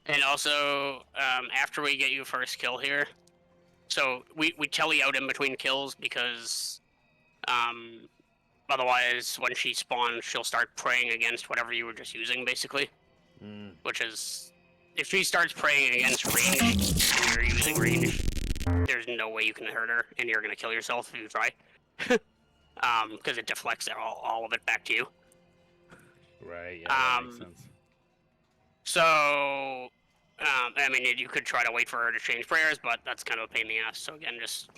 And also, after we get you first kill here, so we telly out in between kills because otherwise when she spawns, she'll start praying against whatever you were just using, basically. Which is, if she starts praying against range and you're using range, there's no way you can hurt her, and you're gonna kill yourself if you try. Because it deflects all of it back to you. Right, yeah, that makes sense. So, I mean, you could try to wait for her to change prayers, but that's kind of a pain in the ass. So again, just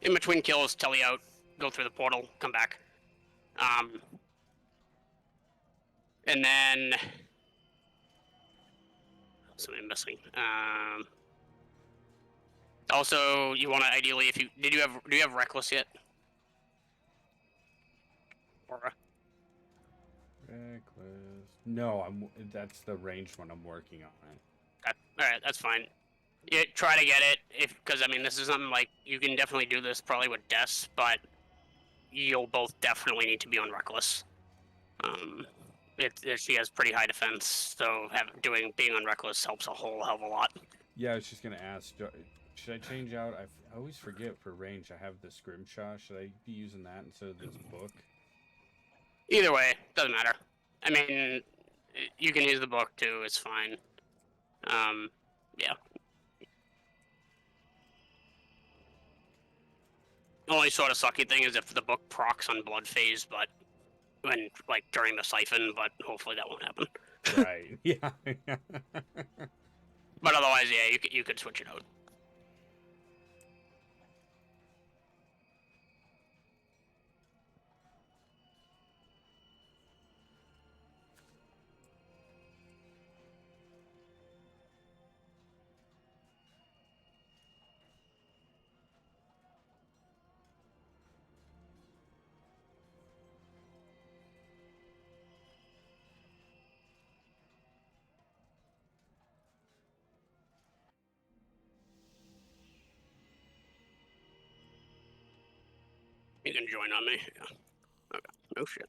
in between kills, telly out, go through the portal, come back. And then something missing. Also, you want to ideally, if you do you have reckless yet? Or Reckless. No, that's the ranged one I'm working on. all right, that's fine. Try to get it, because I mean, this is something like you can definitely do this probably with deaths, but you'll both definitely need to be on reckless. She has pretty high defense, so being on reckless helps a whole hell of a lot. Yeah, I was just gonna ask, should I change out? I always forget for range. I have the scrimshaw. Should I be using that instead of this book? Either way, doesn't matter. I mean, you can use the book too. It's fine. Yeah. The only sort of sucky thing is if the book procs on blood phase, but when like during the siphon, but hopefully that won't happen. Right. Yeah. But otherwise, yeah, you could switch it out. You can join on me. Yeah. Okay. No shit.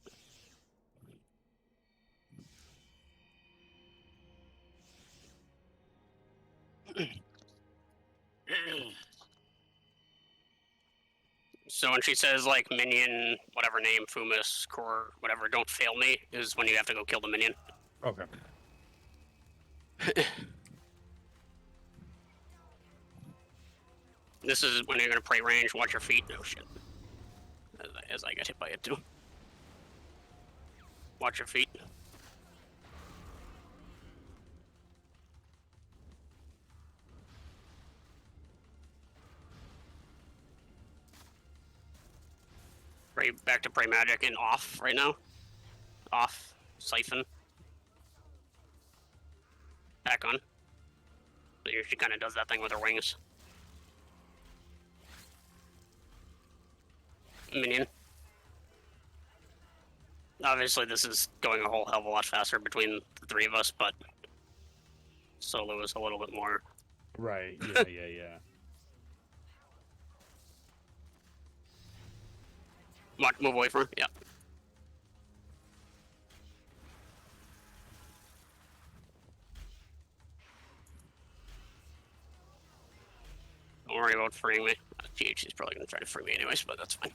So when she says like minion, whatever name, Fumus, Core, whatever, don't fail me, is when you have to go kill the minion. Okay. This is when you're gonna pray range, watch your feet. Oh shit. As I got hit by it too. Watch your feet. Pray back to pray magic and off right now. Off. Siphon. Back on. So she kind of does that thing with her wings. Minion. Obviously, this is going a whole hell of a lot faster between the three of us, but solo is a little bit more. Right. Yeah. Move away from her. Yeah. Don't worry about freeing me. THC's probably gonna try to free me anyways, but that's fine.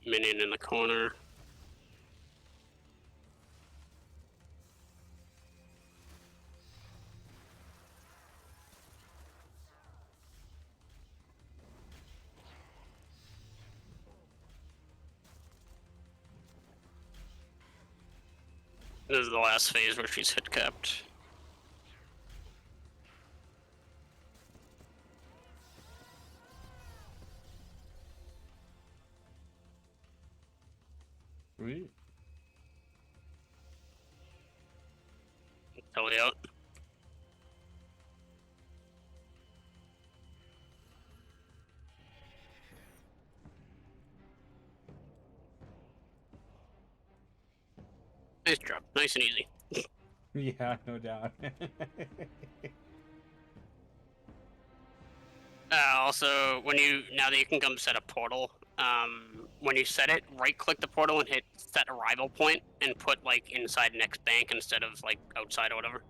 Minion in the corner. This is the last phase where she's hit capped. Sweet. Totally out. Nice job. Nice and easy. Yeah, no doubt. Also, now that you can come set a portal, when you set it, right-click the portal and hit set arrival point, and put like inside next bank instead of like outside or whatever.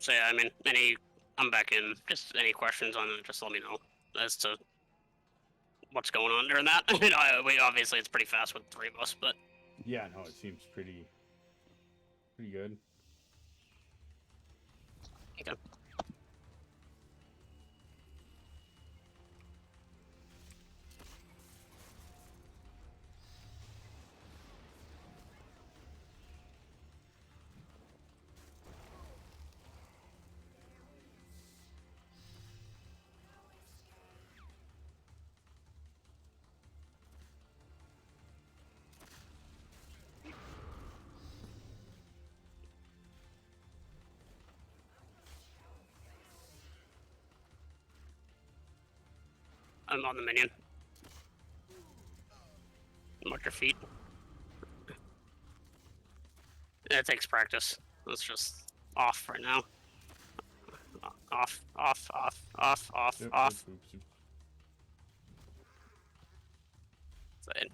So yeah, I mean, I'm back in. Just any questions on it, just let me know as to what's going on during that. Obviously it's pretty fast with 3 of us, but yeah, no, it seems pretty good. okay. I'm on the minion. Watch your feet. It takes practice. Let's just off right now. Off, off, off, off, off, Yep, off. Yep. That's it.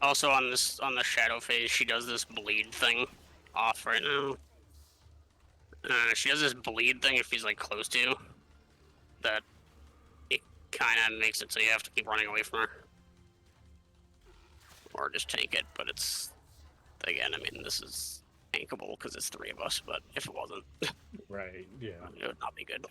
Also on the shadow phase, she does this bleed thing off right now. She does this bleed thing if he's like close to you. That it kind of makes it so you have to keep running away from her, or just tank it. But it's again, I mean, this is tankable because it's 3 of us. But if it wasn't, Right. Yeah. it would not be good.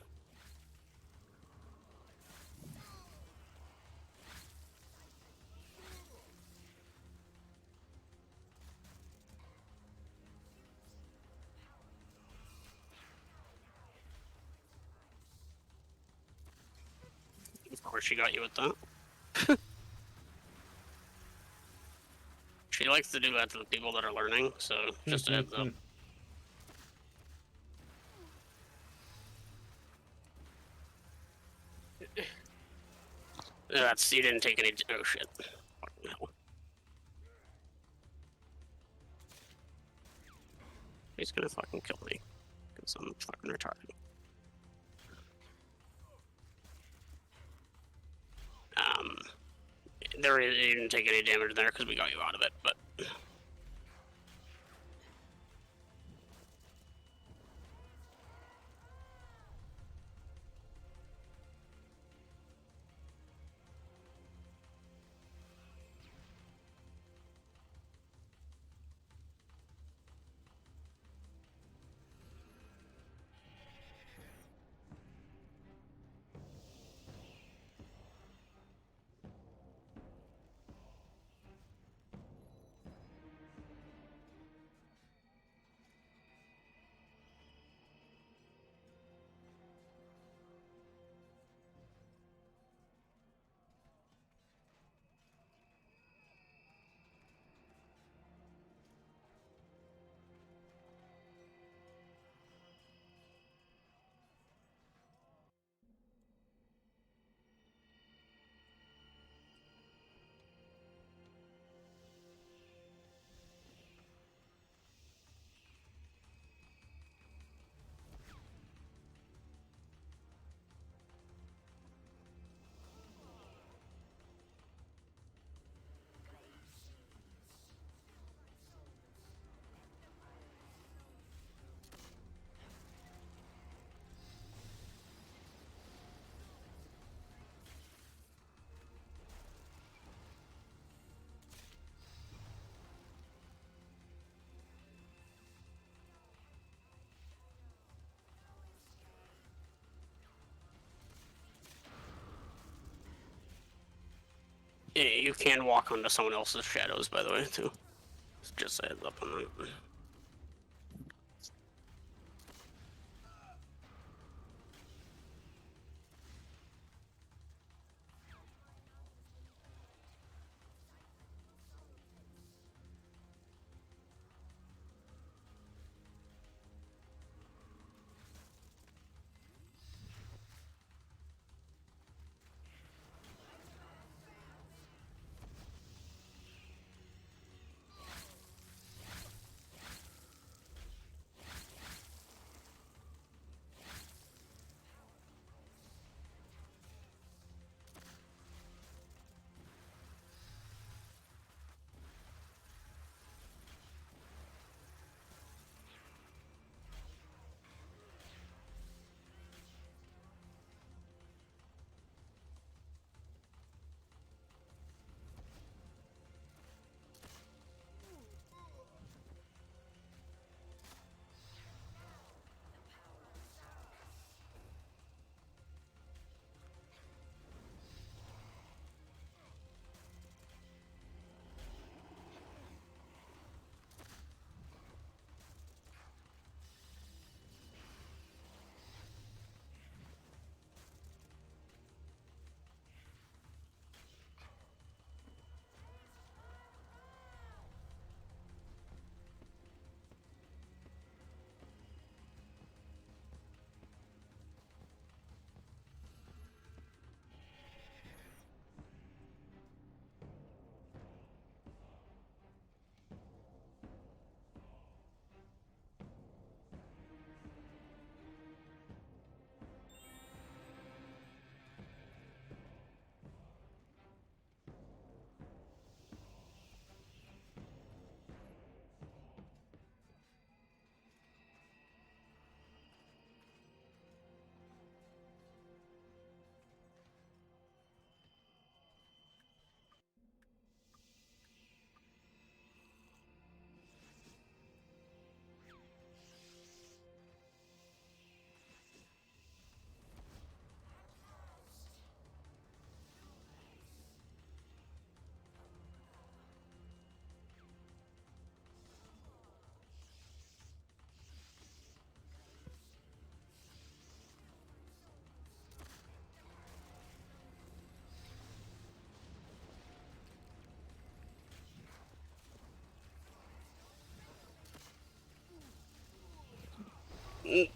Of course, she got you with that. She likes to do that to the people that are learning, so just a heads up. That's you didn't take any. Oh shit! No. He's gonna fucking kill me because I'm fucking retarded. There is, you didn't take any damage there because we got you out of it, but. Yeah, you can walk onto someone else's shadows, by the way, too. Just a heads up on that.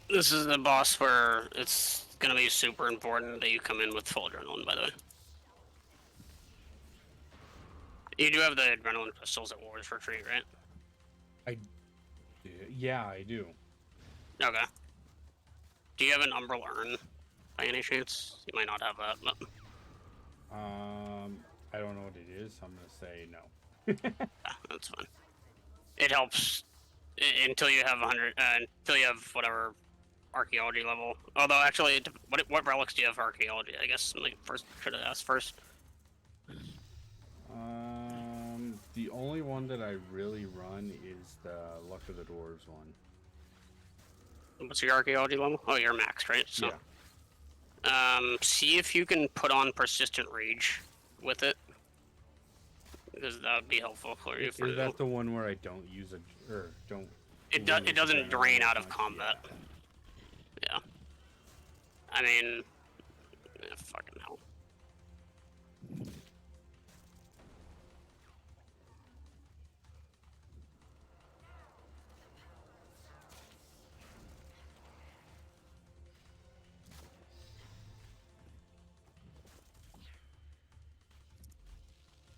This is the boss where it's gonna be super important that you come in with full adrenaline, by the way. You do have the adrenaline pistols at War's Retreat, right? Yeah, I do. Okay. Do you have an Umbral Urn by any chance? You might not have that, but... I don't know what it is, so I'm gonna say no. That's fine. It helps until you have 100, until you have whatever archaeology level. Although, actually, what relics do you have for archaeology? I guess first should have asked first. The only one that I really run is the Luck of the Dwarves one. What's your archaeology level? Oh, you're maxed, right? So, yeah. See if you can put on persistent rage with it, because that would be helpful for you. Is that the one where I don't use a or don't? It doesn't drain out of combat. Yeah. I mean, fucking hell.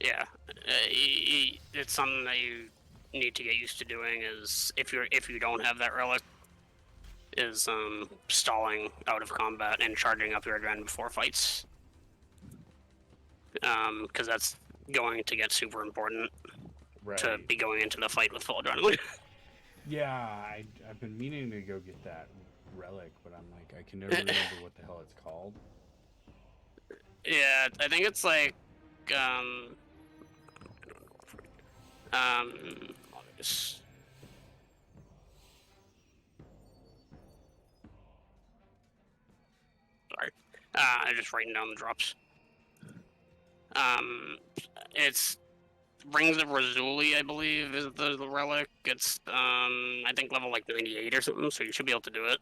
Yeah, it's something that you need to get used to doing. Is if you don't have that relic, is stalling out of combat and charging up your adrenaline before fights, because that's going to get super important to be going into the fight with full adrenaline. Yeah, I've been meaning to go get that relic, but I'm like, I can never remember what the hell it's called. Yeah, I think it's like sorry, I'm just writing down the drops. It's Rings of Razuli, I believe, is the relic. It's I think level like 98 or something, so you should be able to do it.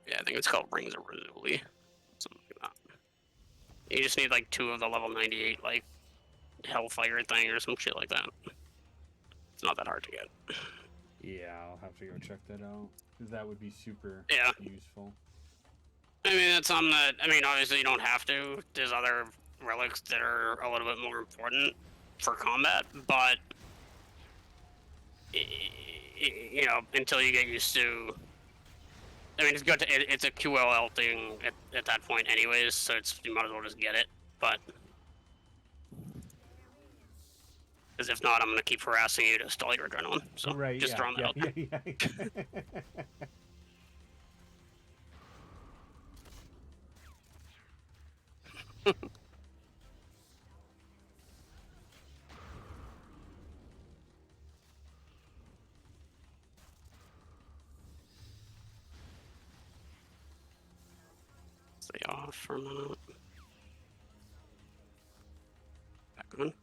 Yeah, I think it's called Rings of Razuli. Something like that. You just need like 2 of the level 98 like Hellfire thing or some shit like that. It's not that hard to get. Yeah, I'll have to go check that out. That would be super useful. I mean, that's something that, I mean, obviously you don't have to. There's other relics that are a little bit more important for combat, but, you know, until you get used to... I mean, it's good to, it's a QLL thing at that point anyways, so you might as well just get it, but... Because if not, I'm going to keep harassing you to stall your adrenaline, so just throwing that out there. Stay off for a minute. Back on.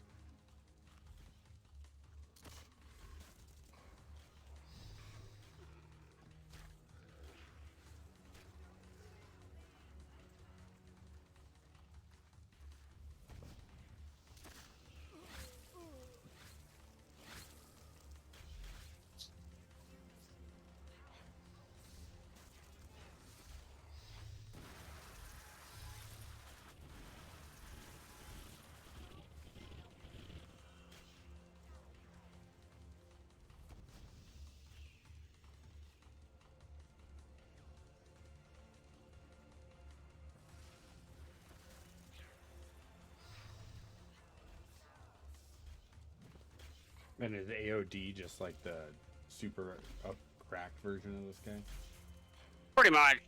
And is AOD just like the super cracked version of this guy? Pretty much.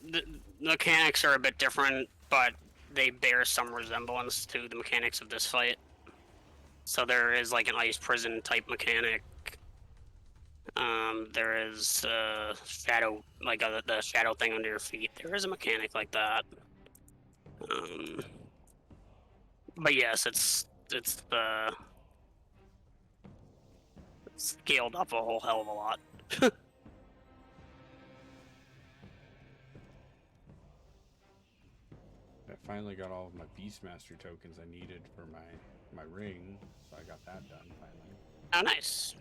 The mechanics are a bit different, but they bear some resemblance to the mechanics of this fight. So there is like an ice prison type mechanic. There is shadow, like the shadow thing under your feet. There is a mechanic like that. But yes, it's scaled up a whole hell of a lot. I finally got all of my Beastmaster tokens I needed for my my ring, so I got that done finally. Oh, nice.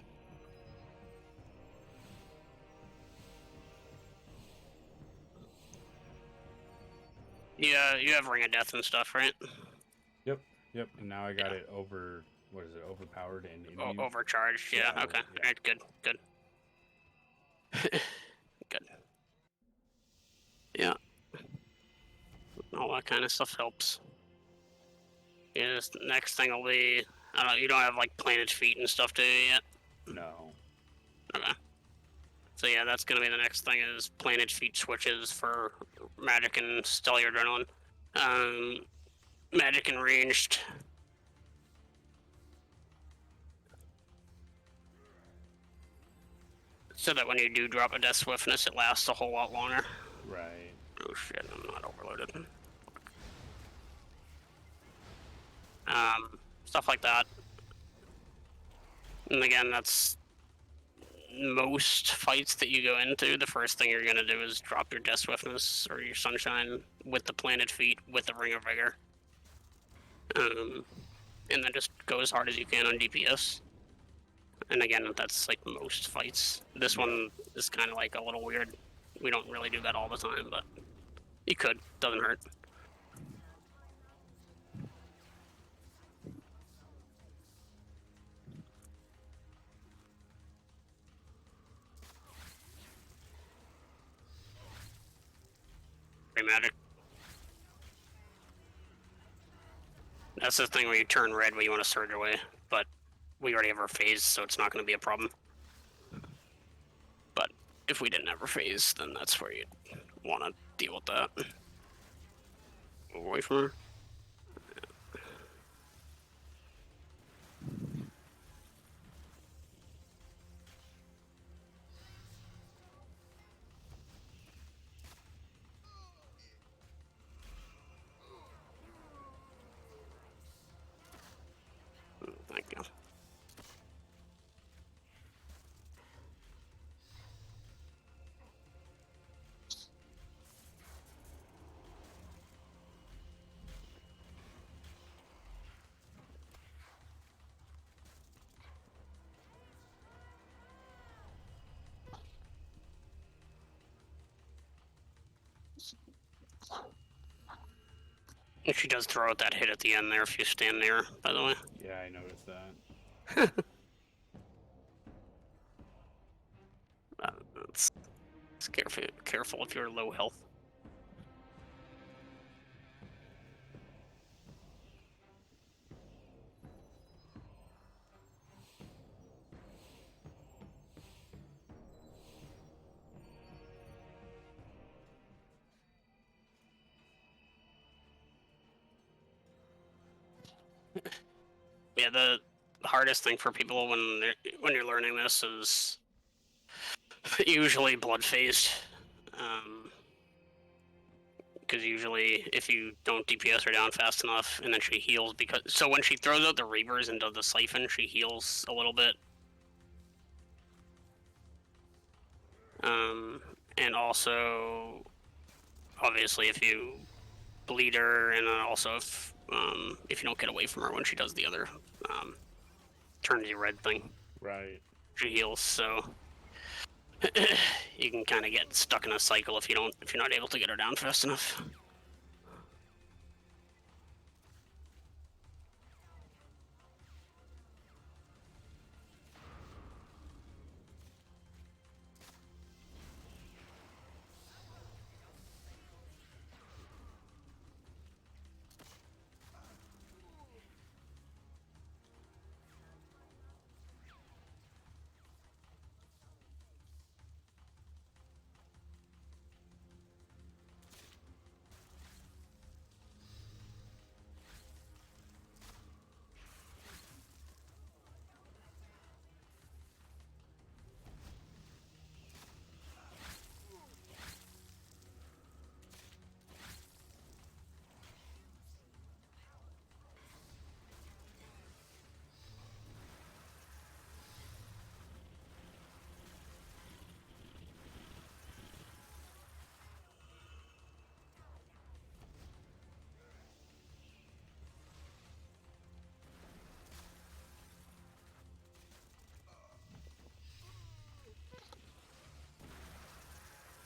Yeah, you have Ring of Death and stuff, right? Yep. And now I got it over. What is it? Overpowered and imbued. Overcharged. Yeah. Okay. Yeah. All right. Good. Good. Yeah. All that kind of stuff helps. Yeah. This next thing will be. I don't know. You don't have like Planet Feet and stuff, do you yet? No. Okay. So yeah, that's gonna be the next thing is Planet Feet switches for Magic and Stellar Adrenaline. Magic and ranged. So that when you do drop a Death Swiftness, it lasts a whole lot longer. Right. Oh shit, I'm not overloaded. Stuff like that. And again, that's most fights that you go into. The first thing you're gonna do is drop your Death Swiftness or your Sunshine with the Planet Feet with the Ring of Vigor. And then just go as hard as you can on DPS. And again, that's like most fights. This one is kind of like a little weird. We don't really do that all the time, but you could. Doesn't hurt. Magic. That's the thing where you turn red when you want to surge away, but we already have our phase, so it's not going to be a problem. But if we didn't have our phase, then that's where you'd want to deal with that. Away from her. Thank you. And she does throw out that hit at the end there if you stand there, by the way. Yeah, I noticed that. It's careful if you're low health. Yeah, the hardest thing for people when you're learning this is usually blood phased. Because usually if you don't DPS her down fast enough, and then she heals so when she throws out the Reavers and does the Siphon, she heals a little bit. And also, obviously, if you bleed her, and then also if you don't get away from her when she does the other turns you red thing, Right. she heals. So you can kind of get stuck in a cycle if you're not able to get her down fast enough.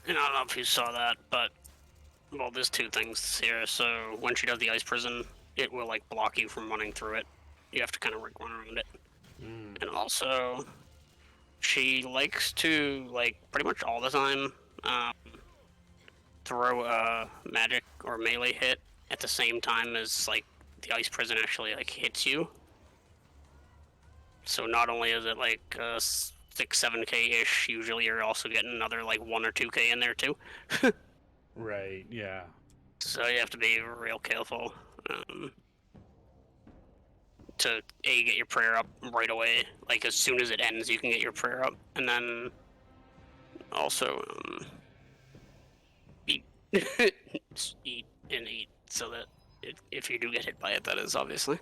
And I don't know if you saw that, but well, there's two things here. So when she does the ice prison, it will like block you from running through it. You have to kind of run around it. And also, she likes to like pretty much all the time throw a magic or melee hit at the same time as like the ice prison actually like hits you. So not only is it like 6-7k ish, usually you're also getting another like 1 or 2k in there too. Right. Yeah. So you have to be real careful to get your prayer up right away. Like as soon as it ends, you can get your prayer up, and then also eat, eat and eat, so that if you do get hit by it, that is obviously.